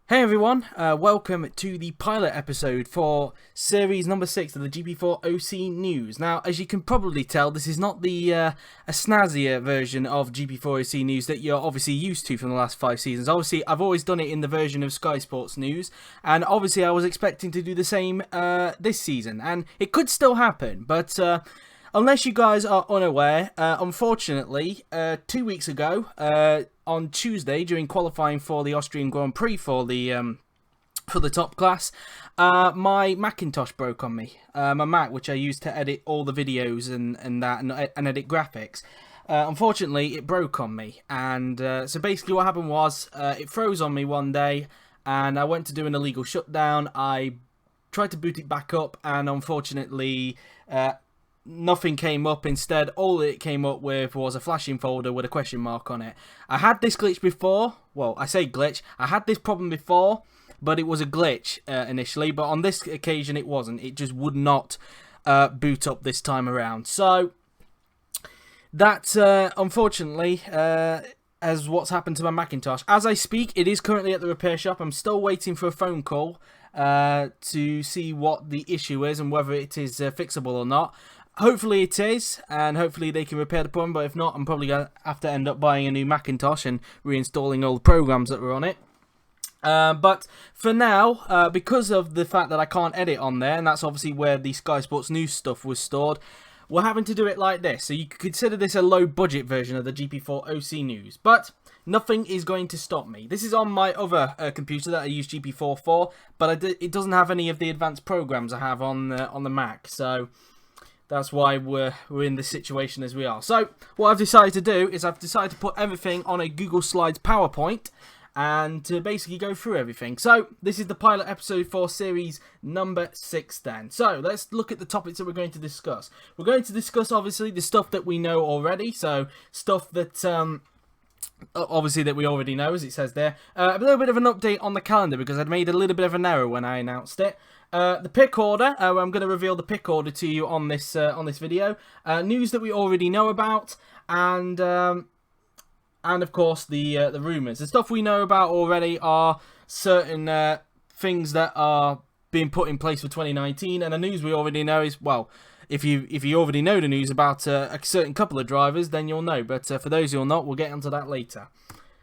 Hey everyone, welcome to the pilot episode for series number 6 of the GP4OC News. Now, as you can probably tell, this is not the a snazzier version of GP4OC News that you're obviously used to from the last 5 seasons. Obviously, I've always done it in the version of Sky Sports News, and obviously I was expecting to do the same this season, and it could still happen, but unless you guys are unaware, unfortunately, 2 weeks ago, on Tuesday, during qualifying for the Austrian Grand Prix for the top class, my Macintosh broke on me. My Mac, which I use to edit all the videos and edit graphics. Unfortunately, it broke on me, and so basically what happened was it froze on me one day, and I went to do an illegal shutdown. I tried to boot it back up, and unfortunately, nothing came up. Instead, all it came up with was a flashing folder with a question mark on it. I had this glitch before. Well, I say glitch. I had this problem before, but it was a glitch initially. But on this occasion, it wasn't. It just would not boot up this time around. So, that, unfortunately, as what's happened to my Macintosh. As I speak, it is currently at the repair shop. I'm still waiting for a phone call to see what the issue is and whether it is fixable or not. Hopefully it is, and hopefully they can repair the problem, but if not, I'm probably going to have to end up buying a new Macintosh and reinstalling all the programs that were on it. But for now, because of the fact that I can't edit on there, and that's obviously where the Sky Sports News stuff was stored, we're having to do it like this. So you could consider this a low-budget version of the GP4OC News, but nothing is going to stop me. This is on my other computer that I use GP4 for, but it doesn't have any of the advanced programs I have on the Mac, so that's why we're in this situation as we are. So what I've decided to do is I've decided to put everything on a Google Slides PowerPoint and to basically go through everything. So this is the pilot episode for series number 6 then. So let's look at the topics that we're going to discuss. We're going to discuss obviously the stuff that we know already. So stuff that obviously that we already know, as it says there. A little bit of an update on the calendar because I'd made a little bit of an error when I announced it. The pick order, I'm going to reveal the pick order to you on this video. News that we already know about, and of course the rumours. The stuff we know about already are certain things that are being put in place for 2019, and the news we already know is, well, if you already know the news about a certain couple of drivers, then you'll know. But for those who are not, we'll get onto that later.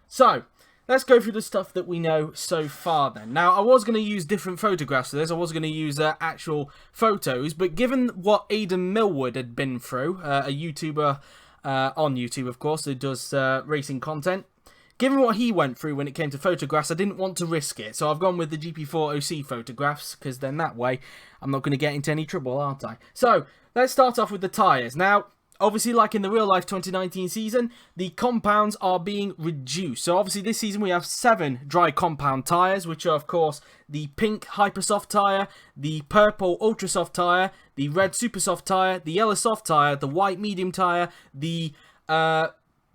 So let's go through the stuff that we know so far then. Now, I was going to use different photographs for this. I was going to use actual photos. But given what Aidan Millwood had been through, a YouTuber on YouTube, of course, who does racing content, given what he went through when it came to photographs, I didn't want to risk it. So I've gone with the GP4OC photographs, because then that way I'm not going to get into any trouble, aren't I? So let's start off with the tyres. Now, obviously, like in the real-life 2019 season, the compounds are being reduced. So, obviously, this season we have 7 dry compound tyres, which are, of course, the pink Hypersoft tyre, the purple Ultra Soft tyre, the red Super Soft tyre, the yellow Soft tyre, the white Medium tyre, the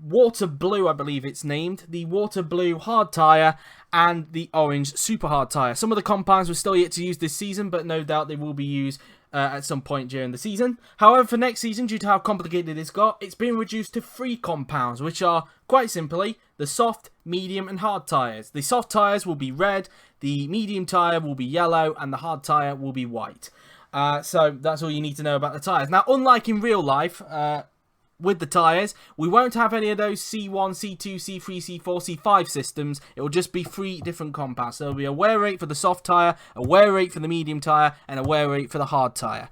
water blue, I believe it's named, the water blue hard tyre, and the orange super hard tyre. Some of the compounds we're still yet to use this season, but no doubt they will be used at some point during the season. However, for next season, due to how complicated it's got, it's been reduced to 3 compounds, which are, quite simply, the soft, medium, and hard tyres. The soft tyres will be red, the medium tyre will be yellow, and the hard tyre will be white. So that's all you need to know about the tyres. Now, unlike in real life, with the tyres, we won't have any of those C1, C2, C3, C4, C5 systems. It will just be 3 different compounds. So there will be a wear rate for the soft tyre, a wear rate for the medium tyre, and a wear rate for the hard tyre.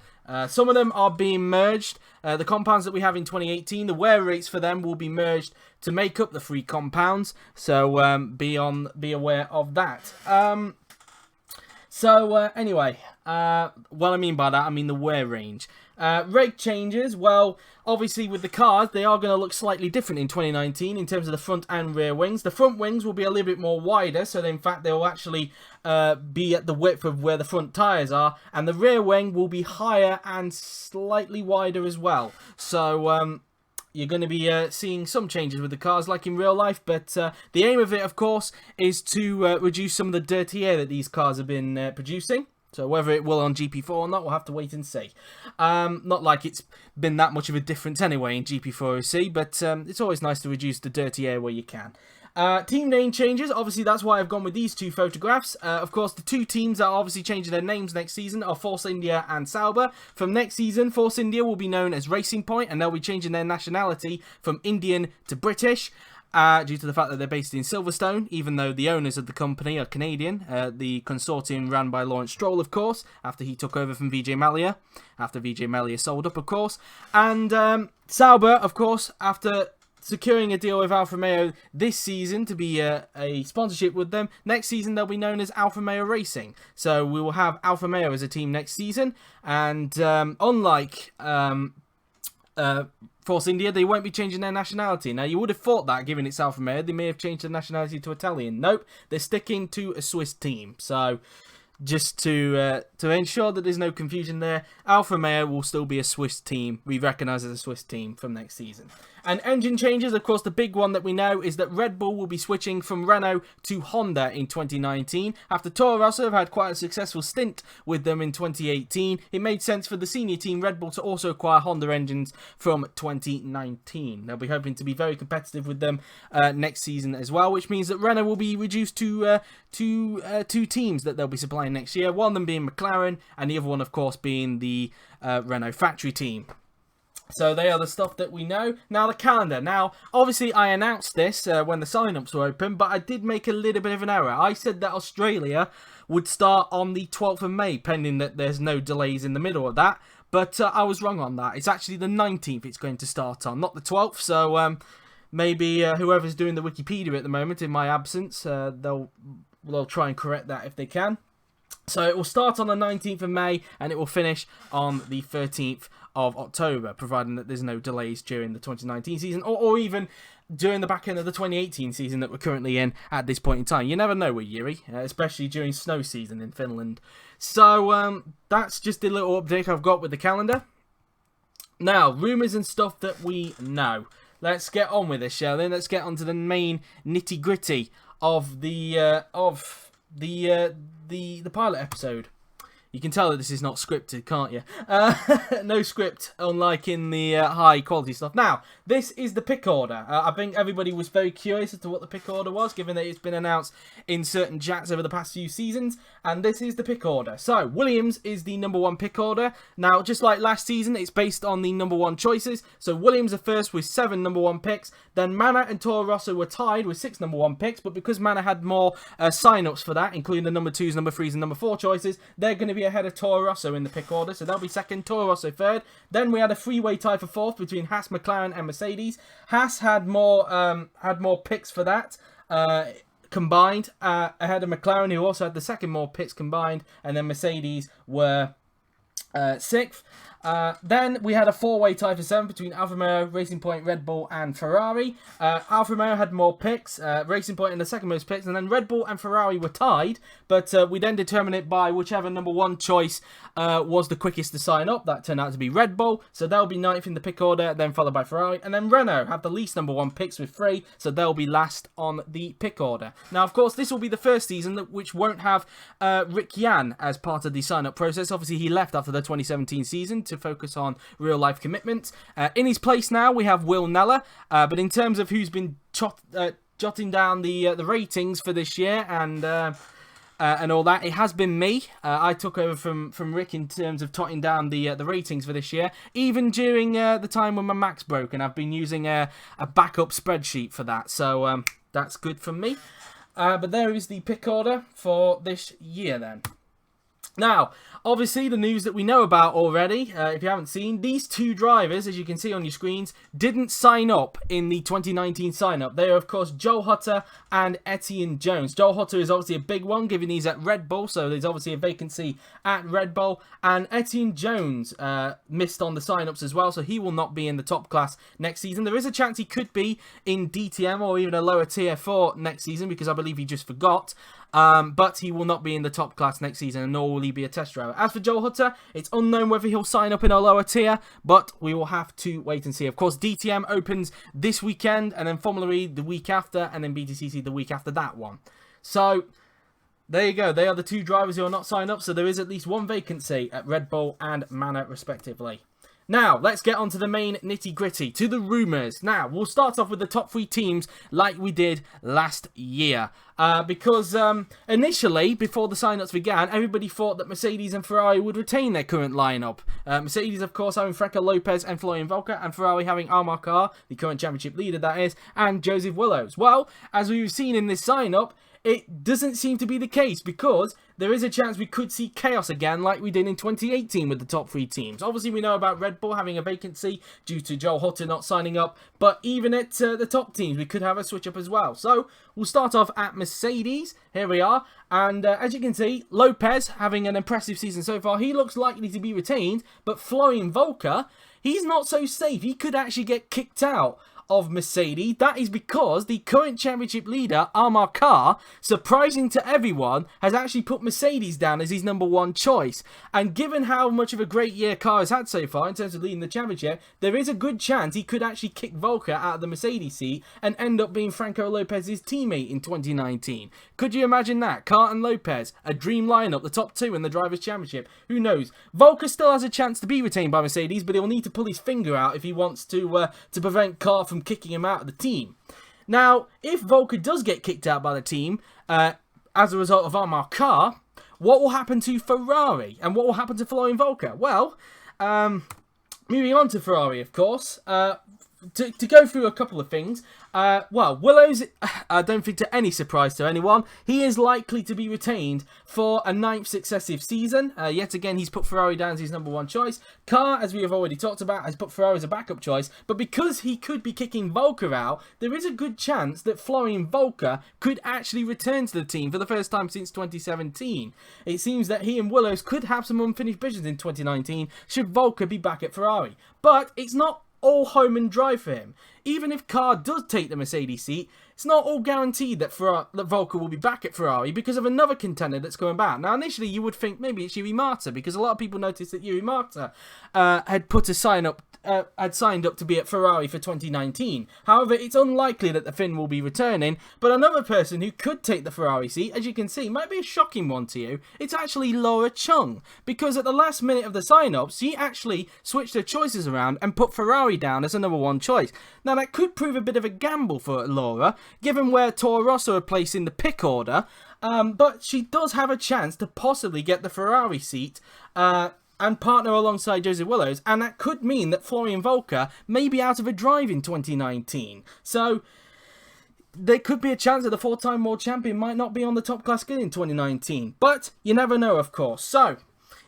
Some of them are being merged. The compounds that we have in 2018, the wear rates for them will be merged to make up the 3 compounds. So be aware of that. Anyway, what I mean by that, I mean the wear range. Reg changes, well, obviously with the cars, they are going to look slightly different in 2019 in terms of the front and rear wings. The front wings will be a little bit more wider, so in fact they will actually be at the width of where the front tyres are, and the rear wing will be higher and slightly wider as well. So you're going to be seeing some changes with the cars like in real life, but the aim of it, of course, is to reduce some of the dirty air that these cars have been producing. So whether it will on GP4 or not, we'll have to wait and see. Not like it's been that much of a difference anyway in GP4OC, but it's always nice to reduce the dirty air where you can. Team name changes, obviously that's why I've gone with these two photographs. Of course, the two teams that are obviously changing their names next season are Force India and Sauber. From next season, Force India will be known as Racing Point, and they'll be changing their nationality from Indian to British, due to the fact that they're based in Silverstone, even though the owners of the company are Canadian. The consortium ran by Lawrence Stroll, of course, after he took over from Vijay Mallya, after Vijay Mallya sold up, of course. And Sauber, of course, after securing a deal with Alfa Romeo this season to be a sponsorship with them, next season they'll be known as Alfa Romeo Racing. So we will have Alfa Romeo as a team next season, and unlike Force India, they won't be changing their nationality. Now, you would have thought that, given it's Alfa Romeo, they may have changed their nationality to Italian. Nope, they're sticking to a Swiss team. So, just to ensure that there's no confusion there, Alfa Romeo will still be a Swiss team. We recognise as a Swiss team from next season. And engine changes, of course, the big one that we know is that Red Bull will be switching from Renault to Honda in 2019. After Toro Rosso have had quite a successful stint with them in 2018, it made sense for the senior team Red Bull to also acquire Honda engines from 2019. They'll be hoping to be very competitive with them next season as well, which means that Renault will be reduced to two teams that they'll be supplying next year, one of them being McLaren and the other one, of course, being the Renault factory team. So they are the stuff that we know. Now the calendar. Now, obviously I announced this when the sign-ups were open, but I did make a little bit of an error. I said that Australia would start on the 12th of May, pending that there's no delays in the middle of that. But I was wrong on that. It's actually the 19th it's going to start on, not the 12th. So maybe whoever's doing the Wikipedia at the moment in my absence, they'll try and correct that if they can. So it will start on the 19th of May and it will finish on the 13th of October, providing that there's no delays during the 2019 season or even during the back end of the 2018 season that we're currently in at this point in time. You never know with Yuri, especially during snow season in Finland. So that's just a little update I've got with the calendar. Now, rumours and stuff that we know. Let's get on with this, shall we? Let's get on to the main nitty-gritty of the pilot episode. You can tell that this is not scripted, can't you? No script, unlike in the high quality stuff. Now, this is the pick order. I think everybody was very curious as to what the pick order was, given that it's been announced in certain chats over the past few seasons. And this is the pick order. So, Williams is the number one pick order. Now, just like last season, it's based on the number one choices. So, Williams are first with 7 number one picks. Then Manor and Toro Rosso were tied with 6 number one picks. But because Manor had more sign-ups for that, including the number 2s, number 3s, and number 4 choices, they're going to be ahead of Toro Rosso in the pick order, so they'll be second, Toro Rosso third. Then we had a three-way tie for fourth between Haas, McLaren, and Mercedes. Haas had more picks for that combined, ahead of McLaren, who also had the second more picks combined, and then Mercedes were sixth. Then we had a four-way tie for 7th between Alfa Romeo, Racing Point, Red Bull, and Ferrari. Alfa Romeo had more picks, Racing Point in the second most picks, and then Red Bull and Ferrari were tied, but we then determined it by whichever number one choice was the quickest to sign up. That turned out to be Red Bull, so they'll be 9th in the pick order, then followed by Ferrari, and then Renault have the least number one picks with 3, so they'll be last on the pick order. Now, of course, this will be the first season which won't have Rick Yan as part of the sign-up process. Obviously, he left after the 2017 season to focus on real-life commitments. In his place now, we have Will Neller, but in terms of who's been jotting down the ratings for this year and all that, it has been me. I took over from Rick in terms of totting down the ratings for this year, even during the time when my Mac's broke, and I've been using a backup spreadsheet for that, so that's good for me. But there is the pick order for this year then. Now, obviously, the news that we know about already, if you haven't seen, these two drivers, as you can see on your screens, didn't sign up in the 2019 sign-up. They are, of course, Joel Hutter and Etienne Jones. Joel Hutter is obviously a big one, given he's at Red Bull, so there's obviously a vacancy at Red Bull. And Etienne Jones missed on the sign-ups as well, so he will not be in the top class next season. There is a chance he could be in DTM or even a lower tier 4 next season, because I believe he just forgot. But he will not be in the top class next season, and nor will he be a test driver. As for Joel Hutter, it's unknown whether he'll sign up in a lower tier, but we will have to wait and see. Of course, DTM opens this weekend, and then Formula E the week after, and then BTCC the week after that one. So, there you go. They are the two drivers who are not signed up, so there is at least one vacancy at Red Bull and Manor, respectively. Now, let's get on to the main nitty-gritty, to the rumours. Now, we'll start off with the top 3 teams like we did last year. Because initially, before the sign-ups began, everybody thought that Mercedes and Ferrari would retain their current lineup. Mercedes, of course, having Franco Lopez and Florian Volker, and Ferrari having Alfa Romeo, the current championship leader that is, and Joseph Willows. Well, as we've seen in this sign-up, it doesn't seem to be the case, because there is a chance we could see chaos again like we did in 2018 with the top 3 teams. Obviously, we know about Red Bull having a vacancy due to Joel Hutter not signing up, but even at the top teams, we could have a switch up as well. So, we'll start off at Mercedes. Here we are. And as you can see, Lopez having an impressive season so far. He looks likely to be retained, but Florian Volker, he's not so safe. He could actually get kicked out of Mercedes. That is because the current championship leader, Amar Khan, surprising to everyone, has actually put Mercedes down as his #1 choice. And given how much of a great year Khan has had so far in terms of leading the championship, there is a good chance he could actually kick Volker out of the Mercedes seat and end up being Franco Lopez's teammate in 2019. Could you imagine that? Khan and Lopez, a dream lineup, the top 2 in the Drivers' Championship. Who knows? Volker still has a chance to be retained by Mercedes, but he'll need to pull his finger out if he wants to prevent Khan from kicking him out of the team. Now, if Volker does get kicked out by the team as a result of Amar Khan, what will happen to Ferrari and what will happen to Florian Volker? Well, moving on to Ferrari, of course, to go through a couple of things. Well, Willows, I don't think to any surprise to anyone, he is likely to be retained for a 9th successive season. Yet again, he's put Ferrari down as his #1 choice. Khan, as we have already talked about, has put Ferrari as a backup choice. But because he could be kicking Volker out, there is a good chance that Florian Volker could actually return to the team for the first time since 2017. It seems that he and Willows could have some unfinished business in 2019 should Volker be back at Ferrari. But it's not all home and dry for him. Even if Khan does take the Mercedes seat, it's not all guaranteed that Volker will be back at Ferrari because of another contender that's going back. Now, initially, you would think maybe it's Yuri Marta, because a lot of people noticed that Yuri Marta had signed up to be at Ferrari for 2019. However, it's unlikely that the Finn will be returning, but another person who could take the Ferrari seat, as you can see, might be a shocking one to you. It's actually Laura Chung, because at the last minute of the sign-ups, she actually switched her choices around and put Ferrari down as a #1 choice. Now, that could prove a bit of a gamble for Laura, given where Toro Rosso are placed in the pick order, but she does have a chance to possibly get the Ferrari seat, and partner alongside Joseph Willows, and that could mean that Florian Volker may be out of a drive in 2019. So, there could be a chance that the 4-time world champion might not be on the top class grid in 2019. But, you never know, of course. So,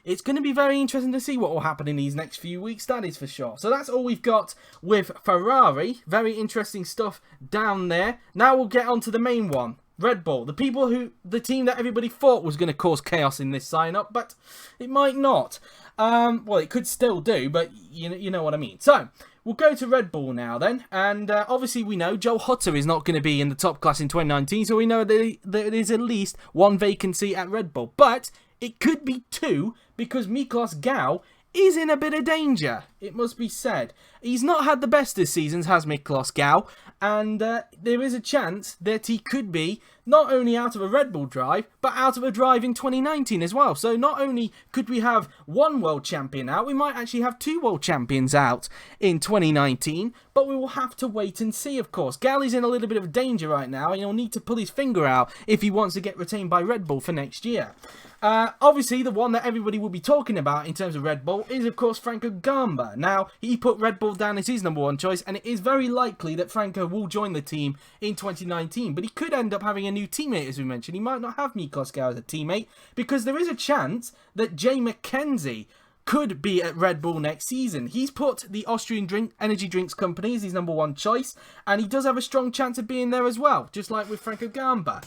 it's going to be very interesting to see what will happen in these next few weeks, that is for sure. So that's all we've got with Ferrari. Very interesting stuff down there. Now we'll get on to the main one. Red Bull, the team that everybody thought was going to cause chaos in this sign-up, but it might not. Well, it could still do, but you know what I mean. So, we'll go to Red Bull now then, and obviously we know Joel Hutter is not going to be in the top class in 2019, so we know that there is at least 1 vacancy at Red Bull, but it could be 2, because Miklos Gau is in a bit of danger, it must be said. He's not had the best of seasons, has Miklos Gau, and there is a chance that he could be not only out of a Red Bull drive, but out of a drive in 2019 as well. So not only could we have 1 world champion out, we might actually have 2 world champions out in 2019, but we will have to wait and see, of course. Galley's in a little bit of danger right now, and he'll need to pull his finger out if he wants to get retained by Red Bull for next year. Obviously, the one that everybody will be talking about in terms of Red Bull is, of course, Franco Gamba. Now, he put Red Bull down as his #1 choice, and it is very likely that Franco will join the team in 2019. But he could end up having a new teammate, as we mentioned. He might not have Miklos Gau as a teammate, because there is a chance that Jay McKenzie could be at Red Bull next season. He's put the Austrian energy drinks company as his #1 choice, and he does have a strong chance of being there as well, just like with Franco Gamba.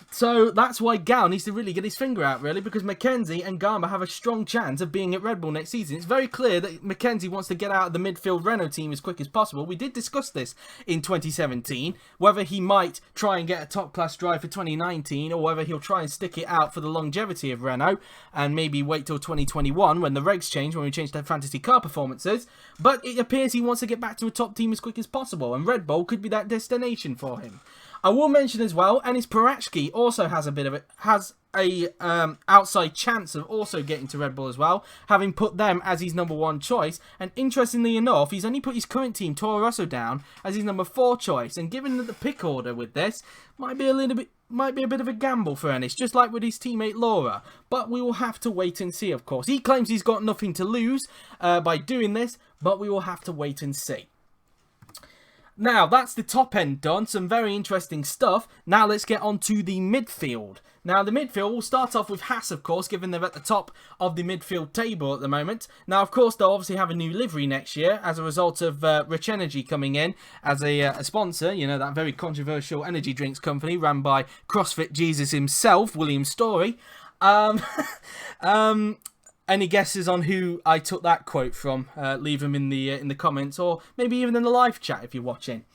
So that's why Gau needs to really get his finger out, really, because McKenzie and Gamba have a strong chance of being at Red Bull next season. It's very clear that McKenzie wants to get out of the midfield Renault team as quick as possible. We did discuss this in 2017, whether he might try and get a top-class drive for 2019, or whether he'll try and stick it out for the longevity of Renault, and maybe wait till 2021 when the regs change, when we change to fantasy car performances. But it appears he wants to get back to a top team as quick as possible, and Red Bull could be that destination for him. I will mention as well, Enis Paraschke also has a outside chance of also getting to Red Bull as well, having put them as his number 1 choice. And interestingly enough, he's only put his current team, Toro Rosso, down as his number 4 choice. And given that the pick order with this might be a bit of a gamble for Ennis, just like with his teammate Laura. But we will have to wait and see, of course. He claims he's got nothing to lose by doing this, but we will have to wait and see. Now, that's the top end done. Some very interesting stuff. Now, let's get on to the midfield. Now, the midfield, will start off with Haas, of course, given they're at the top of the midfield table at the moment. Now, of course, they'll obviously have a new livery next year as a result of Rich Energy coming in as a sponsor. You know, that very controversial energy drinks company run by CrossFit Jesus himself, William Story. Any guesses on who I took that quote from? Leave them in the comments, or maybe even in the live chat if you're watching.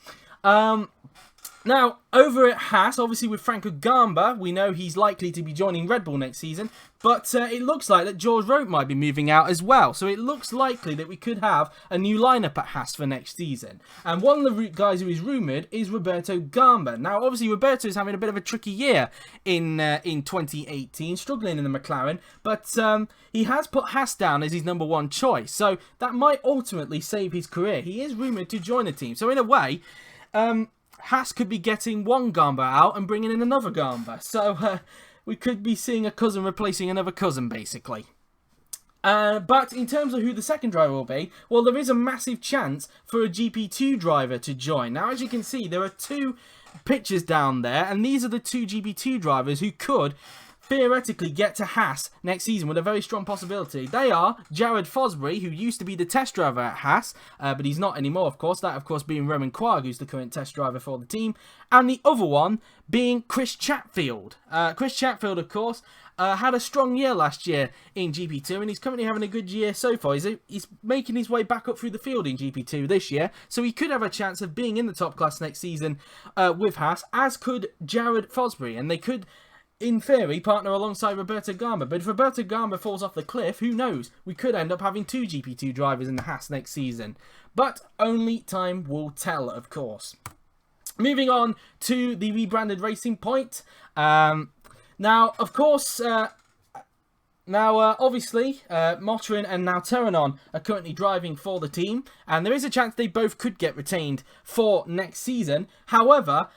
Now, over at Haas, obviously with Franco Gamba, we know he's likely to be joining Red Bull next season, but it looks like that George Roque might be moving out as well. So it looks likely that we could have a new lineup at Haas for next season. And one of the guys who is rumoured is Roberto Gamba. Now, obviously, Roberto is having a bit of a tricky year in 2018, struggling in the McLaren, but he has put Haas down as his number 1 choice. So that might ultimately save his career. He is rumoured to join the team. So in a way, Haas could be getting one Gamba out and bringing in another Gamba. So we could be seeing a cousin replacing another cousin, basically. But in terms of who the second driver will be, well, there is a massive chance for a GP2 driver to join. Now, as you can see, there are 2 pictures down there, and these are the 2 GP2 drivers who could theoretically get to Haas next season with a very strong possibility. They are Jared Fosbury, who used to be the test driver at Haas, but he's not anymore, of course. That, of course, being Roman Quagg, who's the current test driver for the team. And the other one being Chris Chatfield. Chris Chatfield, of course, had a strong year last year in GP2, and he's currently having a good year so far. He's making his way back up through the field in GP2 this year, so he could have a chance of being in the top class next season with Haas, as could Jared Fosbury, and they could, in theory, partner alongside Roberto Gamba. But if Roberto Gamba falls off the cliff, who knows? We could end up having 2 GP2 drivers in the Haas next season. But only time will tell, of course. Moving on to the rebranded Racing Point. Now, of course, obviously, Motorin and now Terranon are currently driving for the team. And there is a chance they both could get retained for next season. However,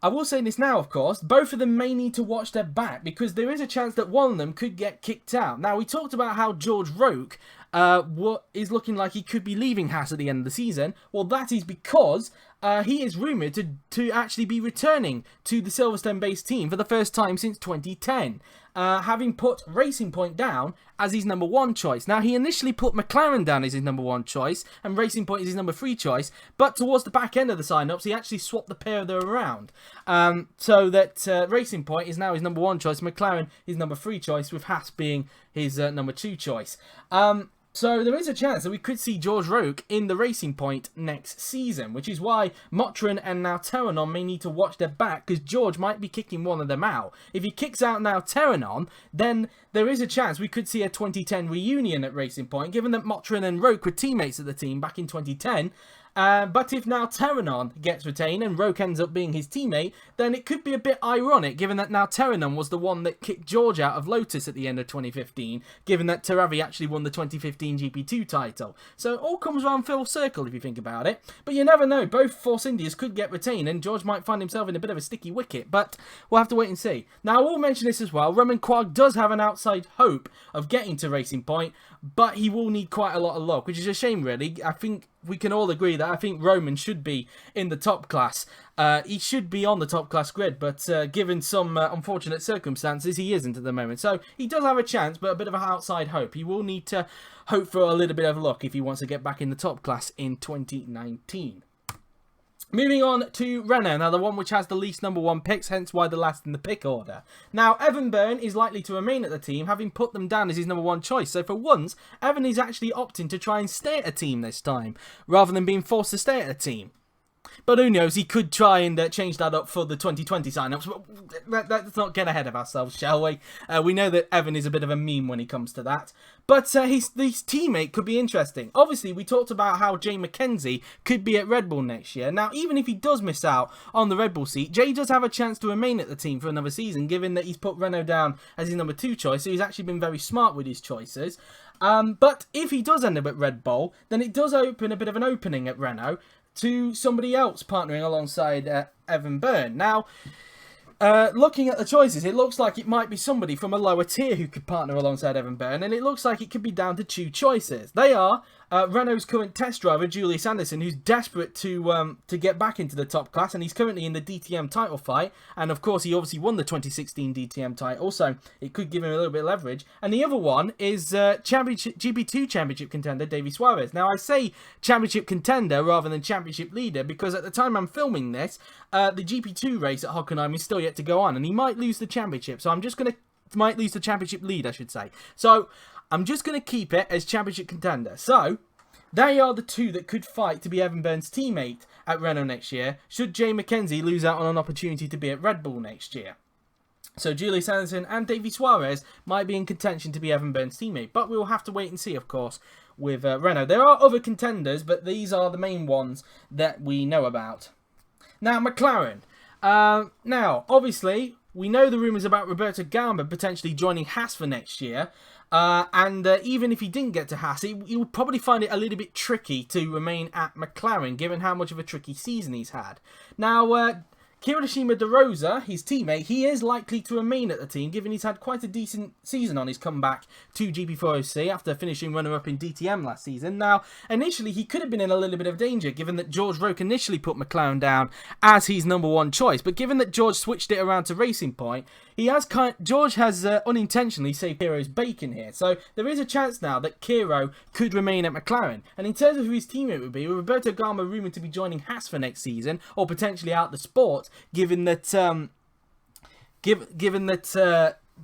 I will say this now, of course, both of them may need to watch their back, because there is a chance that one of them could get kicked out. Now, we talked about how George Roque is looking like he could be leaving Haas at the end of the season. Well, that is because he is rumoured to actually be returning to the Silverstone-based team for the first time since 2010. Having put Racing Point down as his number 1 choice. Now, he initially put McLaren down as his number 1 choice, and Racing Point is his number 3 choice, but towards the back end of the sign-ups, he actually swapped the pair of them around. So that Racing Point is now his number 1 choice, McLaren his number 3 choice, with Haas being his number 2 choice. So there is a chance that we could see George Roque in the Racing Point next season, which is why Motorin and now Terranon may need to watch their back, because George might be kicking one of them out. If he kicks out now Terranon, then there is a chance we could see a 2010 reunion at Racing Point, given that Motorin and Roque were teammates of the team back in 2010. But if now Terranon gets retained and Roque ends up being his teammate, then it could be a bit ironic, given that now Terranon was the one that kicked George out of Lotus at the end of 2015, given that Teravi actually won the 2015 GP2 title. So it all comes around full circle if you think about it. But you never know, both Force Indias could get retained and George might find himself in a bit of a sticky wicket, but we'll have to wait and see. Now, I will mention this as well, Roman Quagg does have an outside hope of getting to Racing Point, but he will need quite a lot of luck, which is a shame really. I think we can all agree that I think Roman should be in the top class. He should be on the top class grid, but given some unfortunate circumstances, he isn't at the moment. So he does have a chance, but a bit of an outside hope. He will need to hope for a little bit of luck if he wants to get back in the top class in 2019. Moving on to Renault, now the one which has the least number 1 picks, hence why they're last in the pick order. Now, Evan Byrne is likely to remain at the team, having put them down as his number 1 choice. So for once, Evan is actually opting to try and stay at a team this time, rather than being forced to stay at a team. But who knows, he could try and change that up for the 2020 sign-ups. But let's not get ahead of ourselves, shall we? We know that Evan is a bit of a meme when it comes to that. But his teammate could be interesting. Obviously, we talked about how Jay McKenzie could be at Red Bull next year. Now, even if he does miss out on the Red Bull seat, Jay does have a chance to remain at the team for another season, given that he's put Renault down as his number 2 choice. So he's actually been very smart with his choices. But if he does end up at Red Bull, then it does open a bit of an opening at Renault to somebody else partnering alongside Evan Byrne. Now, looking at the choices, it looks like it might be somebody from a lower tier who could partner alongside Evan Byrne, and it looks like it could be down to 2 choices. They are Renault's current test driver, Julius Anderson, who's desperate to get back into the top class, and he's currently in the DTM title fight. And of course, he obviously won the 2016 DTM title, so it could give him a little bit of leverage. And the other one is GP2 Championship contender, Davy Suarez. Now, I say Championship contender rather than Championship leader because at the time I'm filming this, the GP2 race at Hockenheim is still yet to go on, and he might lose the championship. So I'm just going to might lose the championship lead, I should say. So I'm just going to keep it as championship contender. So they are the 2 that could fight to be Evan Byrne's teammate at Renault next year, should Jay McKenzie lose out on an opportunity to be at Red Bull next year. So Julius Anderson and Davy Suarez might be in contention to be Evan Byrne's teammate, but we will have to wait and see, of course, with Renault. There are other contenders, but these are the main ones that we know about. Now, McLaren. Now, obviously, we know the rumours about Roberto Garma potentially joining Haas for next year. And even if he didn't get to Haas, he would probably find it a little bit tricky to remain at McLaren, given how much of a tricky season he's had. Now, Kirishima De Rosa, his teammate, he is likely to remain at the team, given he's had quite a decent season on his comeback to GP4OC after finishing runner-up in DTM last season. Now, initially, he could have been in a little bit of danger, given that George Roque initially put McLaren down as his number 1 choice. But given that George switched it around to Racing Point, George has unintentionally saved Kiro's bacon here. So there is a chance now that Kiro could remain at McLaren. And in terms of who his teammate would be, Roberto Garma rumoured to be joining Haas for next season, or potentially out the sport, given that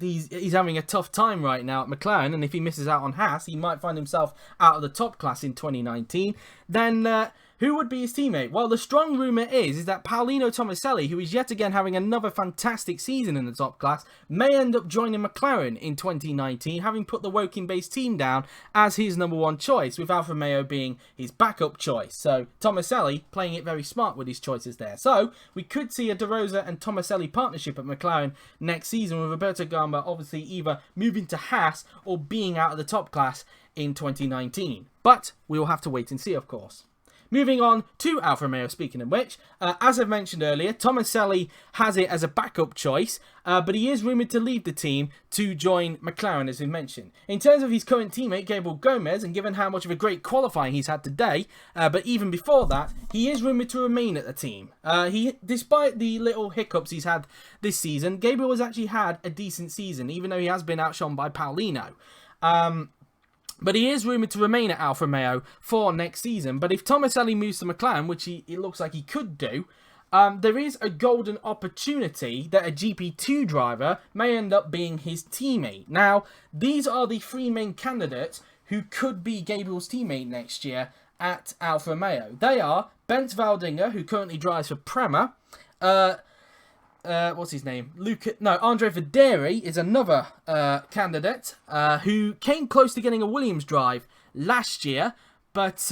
he's having a tough time right now at McLaren, and if he misses out on Haas, he might find himself out of the top class in 2019. Then who would be his teammate? Well, the strong rumour is that Paolino Tomaselli, who is yet again having another fantastic season in the top class, may end up joining McLaren in 2019, having put the Woking-based team down as his number 1 choice, with Alfa Romeo being his backup choice. So Tomaselli playing it very smart with his choices there. So we could see a De Rosa and Tomaselli partnership at McLaren next season, with Roberto Garma obviously either moving to Haas or being out of the top class in 2019. But we will have to wait and see, of course. Moving on to Alfa Romeo, speaking of which, as I've mentioned earlier, Tomaselli has it as a backup choice, but he is rumoured to leave the team to join McLaren, as we mentioned. In terms of his current teammate, Gabriel Gomez, and given how much of a great qualifying he's had today, but even before that, he is rumoured to remain at the team. Despite the little hiccups he's had this season, Gabriel has actually had a decent season, even though he has been outshone by Paolino. But he is rumoured to remain at Alfa Romeo for next season. But if Tomaselli moves to McLaren, which it looks like he could do, there is a golden opportunity that a GP2 driver may end up being his teammate. Now, these are the 3 main candidates who could be Gabriel's teammate next year at Alfa Romeo. They are Bent Valdinger, who currently drives for Prema. What's his name? Andre Verderi is another candidate who came close to getting a Williams drive last year, but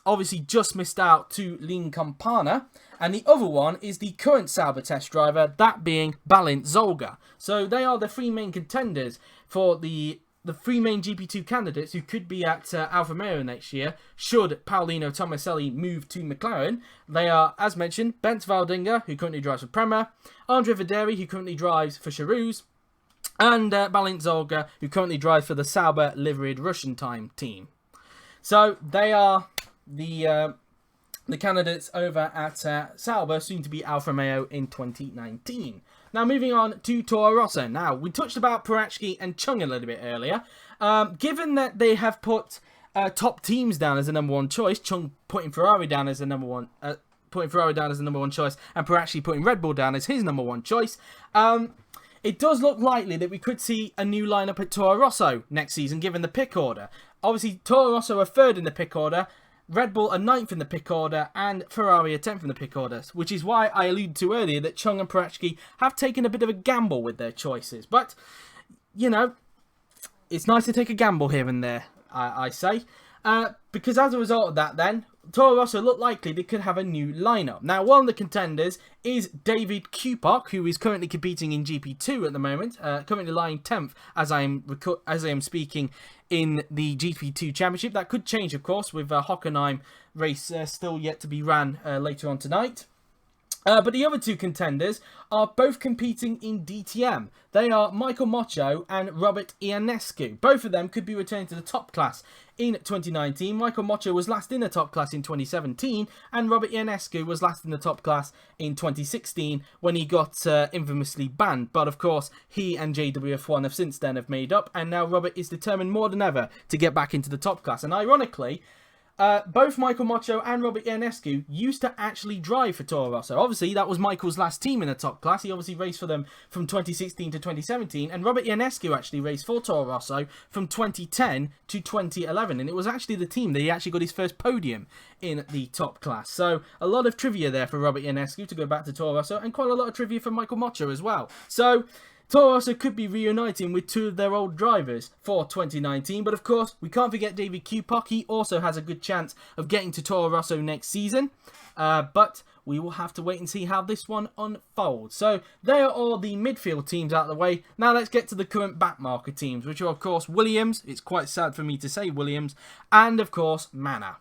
obviously just missed out to Lin Campana. And the other one is the current Sauber test driver, that being Balint Zolga. So they are the 3 main contenders for the 3 main GP2 candidates who could be at Alfa Romeo next year, should Paolino Tomaselli move to McLaren. They are, as mentioned, Bent Valdinger, who currently drives for Prema, Andre Verderi, who currently drives for Charouz, and Balint Zolga, who currently drives for the Sauber liveried Russian time team. So they are the candidates over at Sauber, soon to be Alfa Romeo in 2019. Now, moving on to Toro Rosso. Now, we touched about Perachki and Chung a little bit earlier. Given that they have put top teams down as the number 1 choice, Chung putting Ferrari down as the number 1, choice, and Perachki putting Red Bull down as his number 1 choice, it does look likely that we could see a new lineup at Toro Rosso next season, given the pick order. Obviously, Toro Rosso are 3rd in the pick order. Red Bull are 9th in the pick order, and Ferrari are 10th in the pick order, which is why I alluded to earlier that Chung and Perechki have taken a bit of a gamble with their choices. But, you know, it's nice to take a gamble here and there, I say. Because as a result of that then, Toro Rosso look likely they could have a new lineup. Now, one of the contenders is David Kupok, who is currently competing in GP2 at the moment, currently lying 10th as I am speaking in the GP2 Championship. That could change, of course, with Hockenheim race still yet to be ran later on tonight. But the other two contenders are both competing in DTM. They are Michael Moccio and Robert Ionescu. Both of them could be returning to the top class in 2019. Michael Moccio was last in the top class in 2017, and Robert Ionescu was last in the top class in 2016 when he got infamously banned. But of course, he and JWF1 have since then made up, and now Robert is determined more than ever to get back into the top class. And ironically, both Michael Moccio and Robert Ionescu used to actually drive for Toro Rosso. Obviously, that was Michael's last team in the top class. He obviously raced for them from 2016 to 2017. And Robert Ionescu actually raced for Toro Rosso from 2010 to 2011. And it was actually the team that he actually got his first podium in the top class. So a lot of trivia there for Robert Ionescu to go back to Toro Rosso, and quite a lot of trivia for Michael Moccio as well. So Toro Rosso could be reuniting with two of their old drivers for 2019, but of course, we can't forget David Kupok. He also has a good chance of getting to Toro Rosso next season, but we will have to wait and see how this one unfolds. So, they are all the midfield teams out of the way. Now, let's get to the current backmarker teams, which are, of course, Williams. It's quite sad for me to say Williams, and, of course, Manor,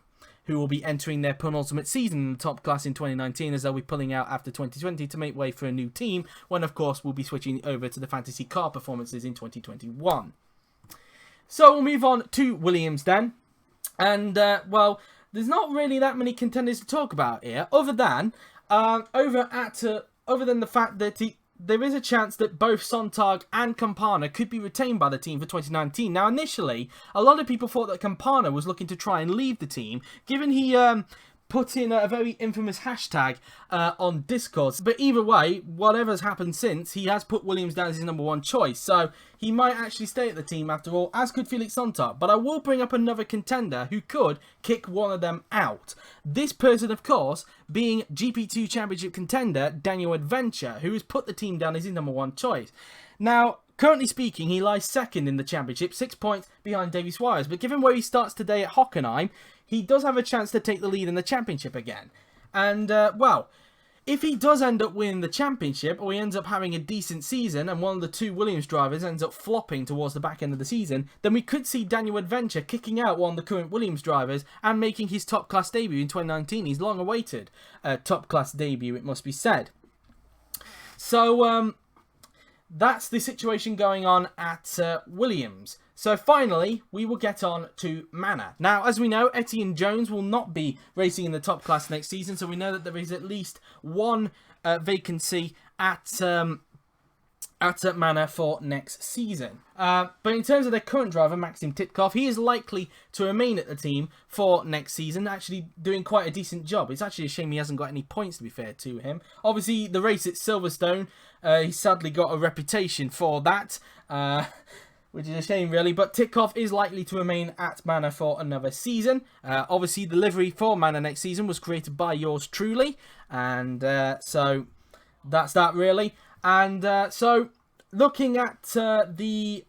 who will be entering their penultimate season in the top class in 2019, as they'll be pulling out after 2020 to make way for a new team, when of course we'll be switching over to the fantasy car performances in 2021. So we'll move on to Williams then, and well, there's not really that many contenders to talk about here, other than the fact that there is a chance that both Sontag and Campana could be retained by the team for 2019. Now, initially, a lot of people thought that Campana was looking to try and leave the team, given he put in a very infamous hashtag on Discord. But either way, whatever's happened since, he has put Williams down as his number one choice. So he might actually stay at the team after all, as could Felix Sontag. But I will bring up another contender who could kick one of them out. This person, of course, being GP2 Championship contender Daniel Adventure, who has put the team down as his number one choice. Now, currently speaking, he lies second in the championship, 6 points behind Davy Suarez. But given where he starts today at Hockenheim, he does have a chance to take the lead in the championship again. And, well, if he does end up winning the championship, or he ends up having a decent season, and one of the two Williams drivers ends up flopping towards the back end of the season, then we could see Daniel Adventure kicking out one of the current Williams drivers and making his top class debut in 2019. He's long awaited top class debut, it must be said. So, that's the situation going on at Williams. So finally, we will get on to Manor. Now, as we know, Etienne Jones will not be racing in the top class next season, so we know that there is at least one vacancy at Manor for next season. But in terms of their current driver, Maxim Titkov, he is likely to remain at the team for next season, actually doing quite a decent job. It's actually a shame he hasn't got any points, to be fair to him. Obviously, the race at Silverstone, he sadly got a reputation for that, which is a shame, really. But Titkov is likely to remain at Manor for another season. Obviously, the livery for Manor next season was created by yours truly, and so that's that, really. And so, looking at the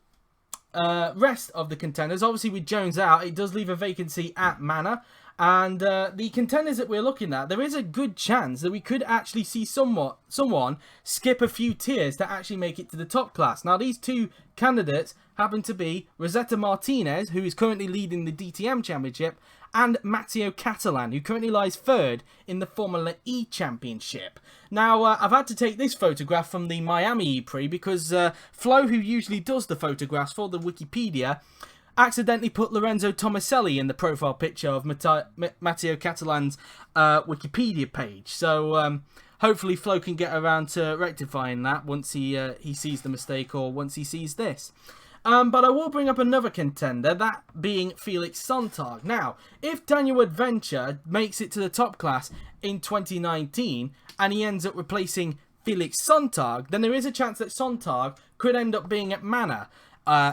rest of the contenders, obviously with Jones out, it does leave a vacancy at Manor. And the contenders that we're looking at, there is a good chance that we could actually see someone skip a few tiers to actually make it to the top class. Now, these two candidates happen to be Rosetta Martinez, who is currently leading the DTM Championship, and Matteo Catalan, who currently lies third in the Formula E Championship. Now, I've had to take this photograph from the Miami Prix because Flo, who usually does the photographs for the Wikipedia, accidentally put Lorenzo Tomaselli in the profile picture of Matteo Catalan's Wikipedia page. So, hopefully Flo can get around to rectifying that once he sees the mistake, or once he sees this. But I will bring up another contender, that being Felix Sontag. Now, if Daniel Adventure makes it to the top class in 2019, and he ends up replacing Felix Sontag, then there is a chance that Sontag could end up being at Manor.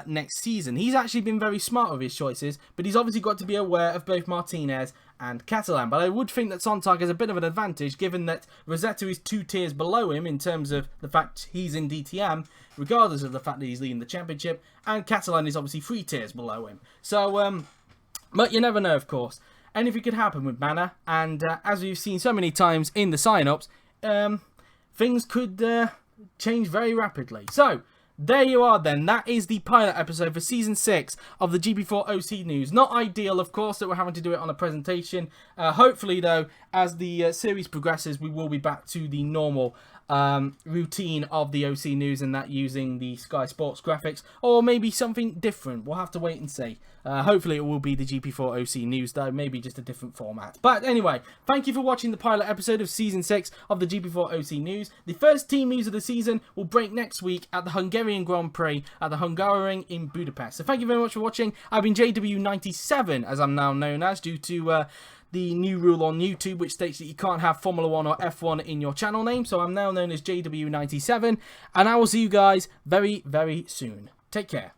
next season. He's actually been very smart with his choices, but he's obviously got to be aware of both Martinez and Catalan. But I would think that Sontag has a bit of an advantage, given that Rosetta is 2 tiers below him in terms of the fact he's in DTM, regardless of the fact that he's leading the championship, and Catalan is obviously 3 tiers below him. So, but you never know, of course. Anything could happen with Manor, and as we've seen so many times in the sign-ups, things could change very rapidly. So, there you are then. That is the pilot episode for Season 6 of the GP4OC News. Not ideal, of course, that we're having to do it on a presentation. Hopefully, though, as the series progresses, we will be back to the normal routine of the OC News, and that using the Sky Sports graphics, or maybe something different. We'll have to wait and see. Hopefully it will be the GP4OC News, though, maybe just a different format. But anyway, thank you for watching the pilot episode of Season 6 of the GP4OC News. The first team news of the season will break next week at the Hungarian Grand Prix at the Hungaroring in Budapest. So thank you very much for watching. I've been JW97, as I'm now known as, due to the new rule on YouTube, which states that you can't have Formula 1 or F1 in your channel name. So I'm now known as JW97, and I will see you guys very, very soon. Take care.